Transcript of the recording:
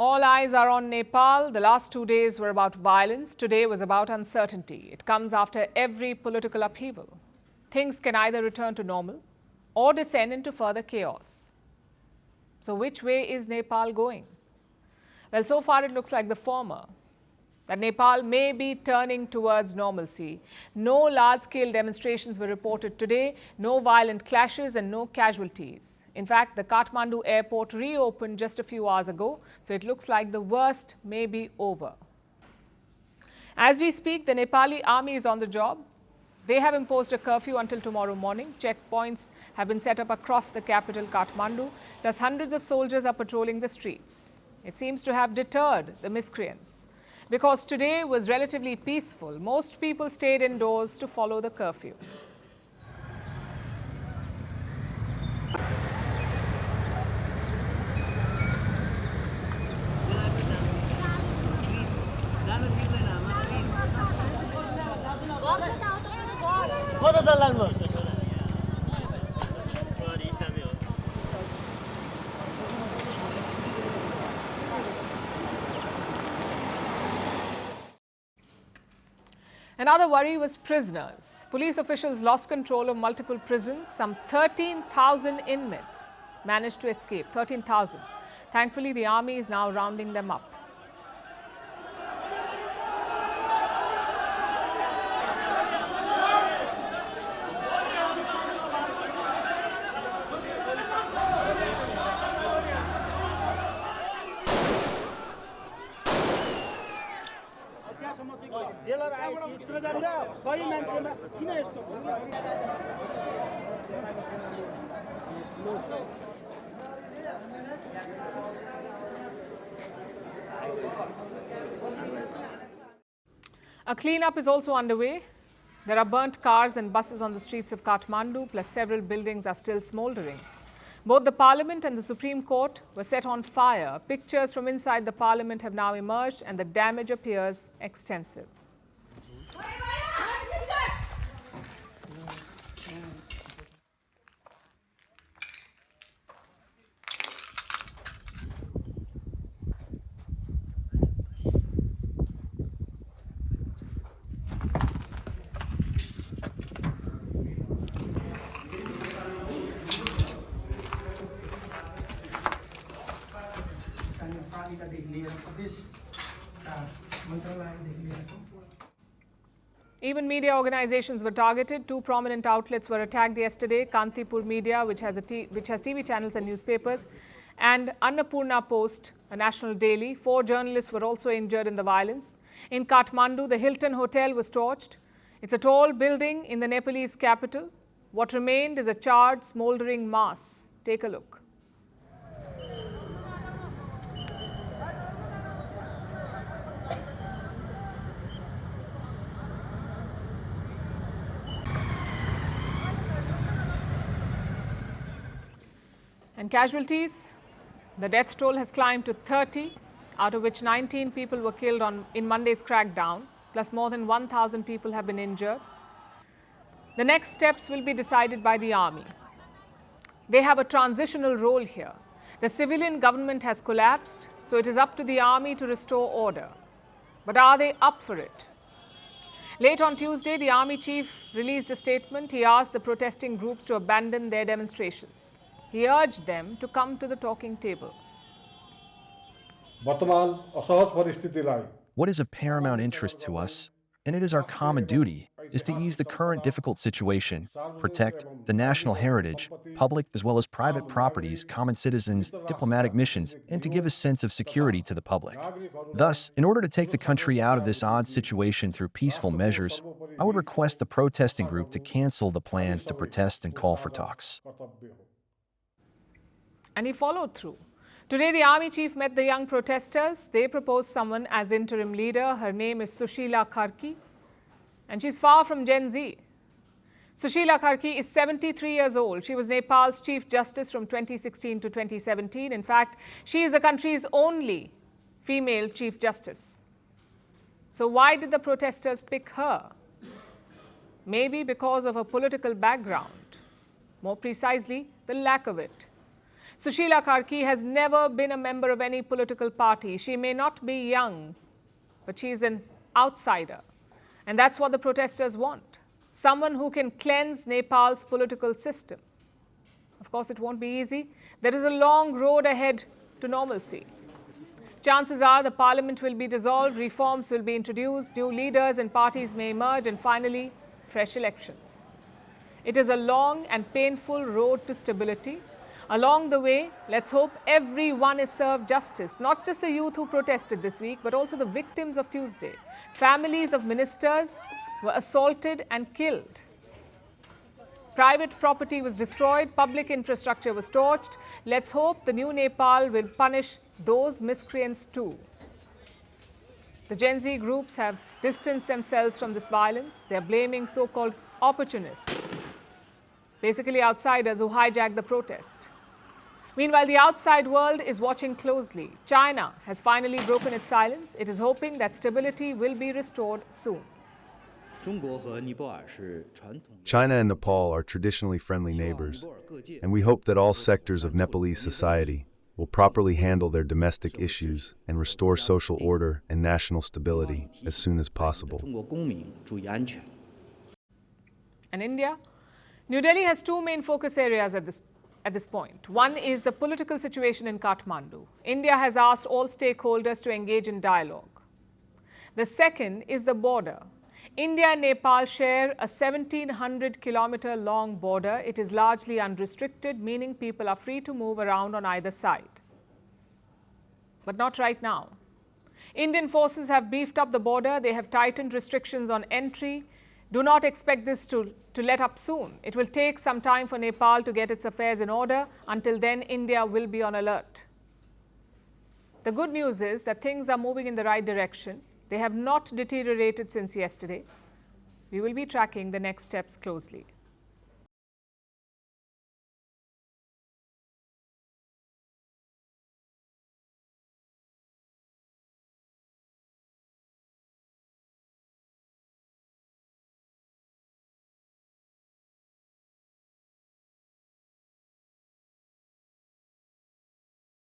All eyes are on Nepal. The last 2 days were about violence. Today was about uncertainty. It comes after every political upheaval. Things can either return to normal or descend into further chaos. So which way is Nepal going? Well, so far it looks like the former, that Nepal may be turning towards normalcy. No large-scale demonstrations were reported today, no violent clashes and no casualties. In fact, the Kathmandu airport reopened just a few hours ago, so it looks like the worst may be over. As we speak, the Nepali army is on the job. They have imposed a curfew until tomorrow morning. Checkpoints have been set up across the capital, Kathmandu, plus hundreds of soldiers are patrolling the streets. It seems to have deterred the miscreants. Because today was relatively peaceful, most people stayed indoors to follow the curfew. Another worry was prisoners. Police officials lost control of multiple prisons. Some 13,000 inmates managed to escape. 13,000. Thankfully, the army is now rounding them up. A cleanup is also underway. There are burnt cars and buses on the streets of Kathmandu, plus several buildings are still smouldering. Both the Parliament and the Supreme Court were set on fire. Pictures from inside the Parliament have now emerged and the damage appears extensive. Even media organizations were targeted. Two prominent outlets were attacked yesterday: Kantipur Media, which has TV channels and newspapers, and Annapurna Post, a national daily. 4 journalists were also injured in the violence. In Kathmandu, the Hilton Hotel was torched. It's a tall building in the Nepalese capital. What remained is a charred, smoldering mass. Take a look. And casualties, the death toll has climbed to 30, out of which 19 people were killed in Monday's crackdown, plus more than 1,000 people have been injured. The next steps will be decided by the army. They have a transitional role here. The civilian government has collapsed, so it is up to the army to restore order. But are they up for it? Late on Tuesday, the army chief released a statement. He asked the protesting groups to abandon their demonstrations. He urged them to come to the talking table. What is of paramount interest to us, and it is our common duty, is to ease the current difficult situation, protect the national heritage, public as well as private properties, common citizens, diplomatic missions, and to give a sense of security to the public. Thus, in order to take the country out of this odd situation through peaceful measures, I would request the protesting group to cancel the plans to protest and call for talks. And he followed through. Today, the army chief met the young protesters. They proposed someone as interim leader. Her name is Sushila Karki, and she's far from Gen Z. Sushila Karki is 73 years old. She was Nepal's Chief Justice from 2016 to 2017. In fact, she is the country's only female Chief Justice. So why did the protesters pick her? Maybe because of her political background. More precisely, the lack of it. Sushila Karki has never been a member of any political party. She may not be young, but she is an outsider. And that's what the protesters want. Someone who can cleanse Nepal's political system. Of course, it won't be easy. There is a long road ahead to normalcy. Chances are the parliament will be dissolved, reforms will be introduced, new leaders and parties may emerge, and finally, fresh elections. It is a long and painful road to stability. Along the way, let's hope everyone is served justice, not just the youth who protested this week, but also the victims of Tuesday. Families of ministers were assaulted and killed. Private property was destroyed, public infrastructure was torched. Let's hope the new Nepal will punish those miscreants too. The Gen Z groups have distanced themselves from this violence. They are blaming so-called opportunists, basically outsiders who hijacked the protest. Meanwhile, the outside world is watching closely. China has finally broken its silence. It is hoping that stability will be restored soon. China and Nepal are traditionally friendly neighbors, and we hope that all sectors of Nepalese society will properly handle their domestic issues and restore social order and national stability as soon as possible. And India? New Delhi has two main focus areas at this point. One is the political situation in Kathmandu. India has asked all stakeholders to engage in dialogue. The second is the border. India and Nepal share a 1,700-kilometer long border. It is largely unrestricted, meaning people are free to move around on either side. But not right now. Indian forces have beefed up the border. They have tightened restrictions on entry. Do not expect this to let up soon. It will take some time for Nepal to get its affairs in order. Until then, India will be on alert. The good news is that things are moving in the right direction. They have not deteriorated since yesterday. We will be tracking the next steps closely.